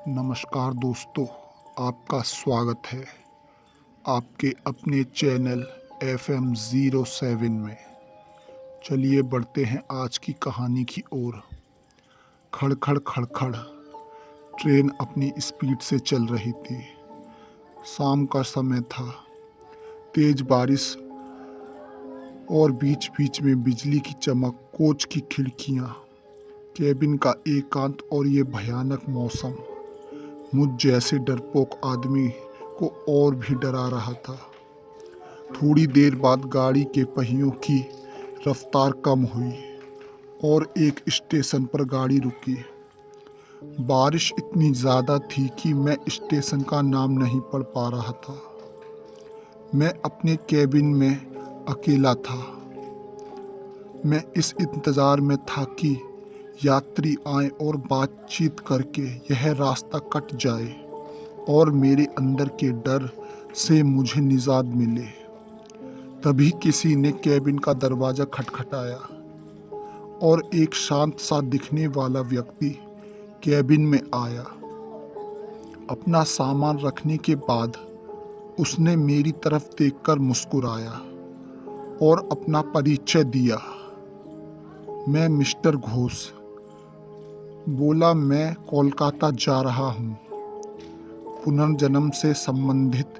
नमस्कार दोस्तों, आपका स्वागत है आपके अपने चैनल FM07 में। चलिए बढ़ते हैं आज की कहानी की ओर। खड़खड़ खड़खड़ ट्रेन अपनी स्पीड से चल रही थी। शाम का समय था। तेज बारिश और बीच बीच में बिजली की चमक, कोच की खिड़कियाँ, केबिन का एकांत और ये भयानक मौसम मुझ जैसे डरपोक आदमी को और भी डरा रहा था। थोड़ी देर बाद गाड़ी के पहियों की रफ्तार कम हुई और एक स्टेशन पर गाड़ी रुकी। बारिश इतनी ज़्यादा थी कि मैं स्टेशन का नाम नहीं पढ़ पा रहा था। मैं अपने केबिन में अकेला था। मैं इस इंतज़ार में था कि यात्री आए और बातचीत करके यह रास्ता कट जाए और मेरे अंदर के डर से मुझे निजात मिले। तभी किसी ने केबिन का दरवाज़ा खटखटाया और एक शांत सा दिखने वाला व्यक्ति केबिन में आया। अपना सामान रखने के बाद उसने मेरी तरफ देखकर मुस्कुराया और अपना परिचय दिया। मैं मिस्टर घोष। बोला, मैं कोलकाता जा रहा हूँ पुनर्जन्म से संबंधित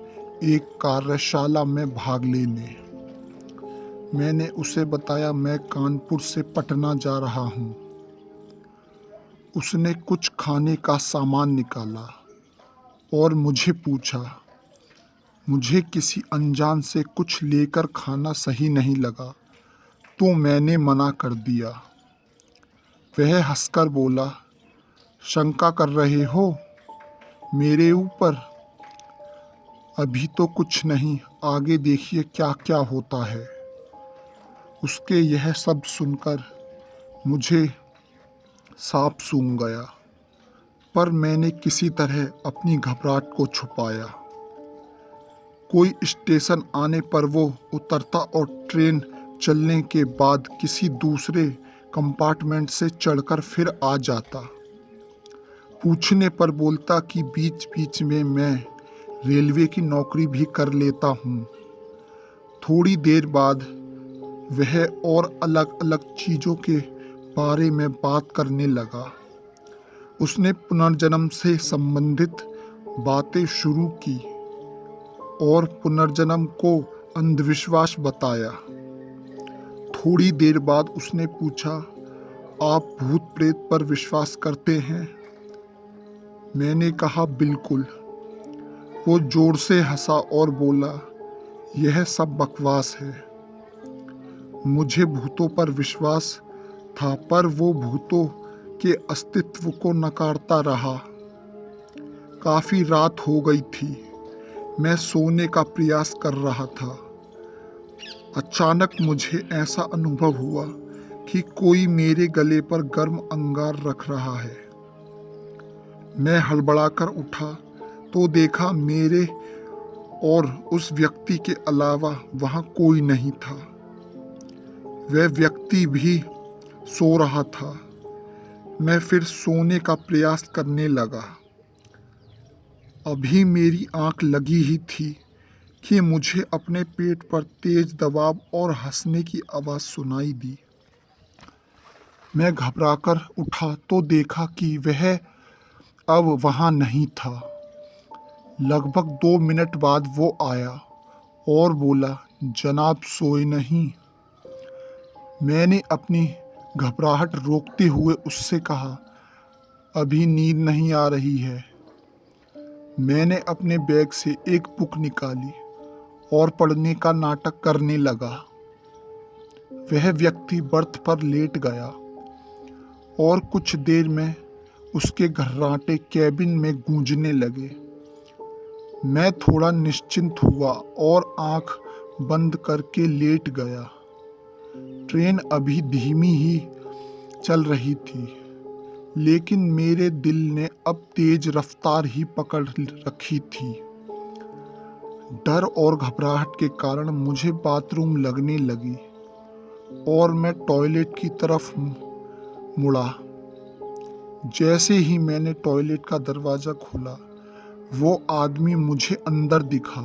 एक कार्यशाला में भाग लेने। मैंने उसे बताया मैं कानपुर से पटना जा रहा हूँ। उसने कुछ खाने का सामान निकाला और मुझे पूछा। मुझे किसी अनजान से कुछ लेकर खाना सही नहीं लगा तो मैंने मना कर दिया। वह हंसकर बोला, शंका कर रहे हो मेरे ऊपर? अभी तो कुछ नहीं, आगे देखिए क्या क्या होता है। उसके यह सब सुनकर मुझे सांप सूंघ गया, पर मैंने किसी तरह अपनी घबराहट को छुपाया। कोई स्टेशन आने पर वो उतरता और ट्रेन चलने के बाद किसी दूसरे कंपार्टमेंट से चढ़कर फिर आ जाता। पूछने पर बोलता कि बीच बीच में मैं रेलवे की नौकरी भी कर लेता हूँ। थोड़ी देर बाद वह और अलग अलग चीज़ों के बारे में बात करने लगा। उसने पुनर्जन्म से संबंधित बातें शुरू की और पुनर्जन्म को अंधविश्वास बताया। थोड़ी देर बाद उसने पूछा, आप भूत प्रेत पर विश्वास करते हैं? मैंने कहा, बिल्कुल। वो जोर से हंसा और बोला, यह सब बकवास है। मुझे भूतों पर विश्वास था, पर वो भूतों के अस्तित्व को नकारता रहा। काफ़ी रात हो गई थी। मैं सोने का प्रयास कर रहा था। अचानक मुझे ऐसा अनुभव हुआ कि कोई मेरे गले पर गर्म अंगार रख रहा है। मैं हड़बड़ाकर उठा तो देखा मेरे और उस व्यक्ति के अलावा वहाँ कोई नहीं था। वह व्यक्ति भी सो रहा था। मैं फिर सोने का प्रयास करने लगा। अभी मेरी आंख लगी ही थी कि मुझे अपने पेट पर तेज दबाव और हंसने की आवाज़ सुनाई दी। मैं घबराकर उठा तो देखा कि वह अब वहाँ नहीं था। लगभग 2 मिनट बाद वो आया और बोला, जनाब सोए नहीं? मैंने अपनी घबराहट रोकते हुए उससे कहा, अभी नींद नहीं आ रही है। मैंने अपने बैग से एक बुक निकाली और पढ़ने का नाटक करने लगा। वह व्यक्ति बर्थ पर लेट गया और कुछ देर में उसके घर्राटे केबिन में गूंजने लगे। मैं थोड़ा निश्चिंत हुआ और आंख बंद करके लेट गया। ट्रेन अभी धीमी ही चल रही थी, लेकिन मेरे दिल ने अब तेज रफ्तार ही पकड़ रखी थी। डर और घबराहट के कारण मुझे बाथरूम लगने लगी और मैं टॉयलेट की तरफ मुड़ा। जैसे ही मैंने टॉयलेट का दरवाज़ा खोला, वो आदमी मुझे अंदर दिखा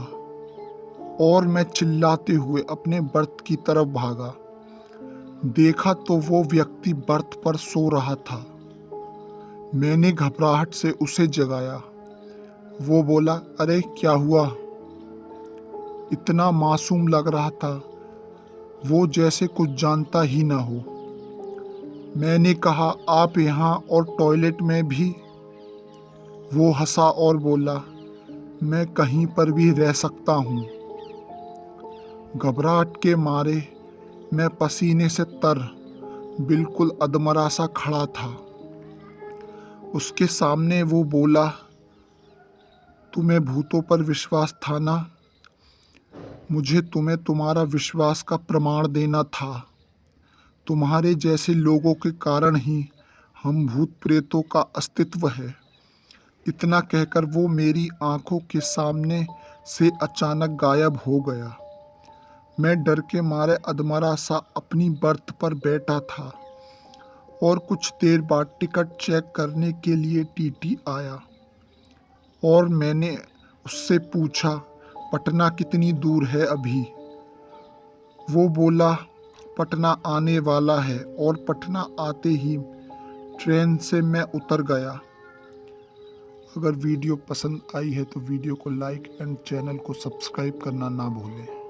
और मैं चिल्लाते हुए अपने बर्थ की तरफ भागा। देखा तो वो व्यक्ति बर्थ पर सो रहा था। मैंने घबराहट से उसे जगाया। वो बोला, अरे क्या हुआ? इतना मासूम लग रहा था, वो जैसे कुछ जानता ही ना हो। मैंने कहा, आप यहाँ और टॉयलेट में भी? वो हंसा और बोला, मैं कहीं पर भी रह सकता हूँ। घबराहट के मारे मैं पसीने से तर बिल्कुल अधमरा सा खड़ा था। उसके सामने वो बोला, तुम्हें भूतों पर विश्वास था ना? मुझे तुम्हें तुम्हारा विश्वास का प्रमाण देना था। तुम्हारे जैसे लोगों के कारण ही हम भूत प्रेतों का अस्तित्व है। इतना कहकर वो मेरी आंखों के सामने से अचानक गायब हो गया। मैं डर के मारे अधमरा सा अपनी बर्थ पर बैठा था और कुछ देर बाद टिकट चेक करने के लिए टीटी आया और मैंने उससे पूछा, पटना कितनी दूर है अभी? वो बोला, पटना आने वाला है और पटना आते ही ट्रेन से मैं उतर गया। अगर वीडियो पसंद आई है तो वीडियो को लाइक एंड चैनल को सब्सक्राइब करना ना भूलें।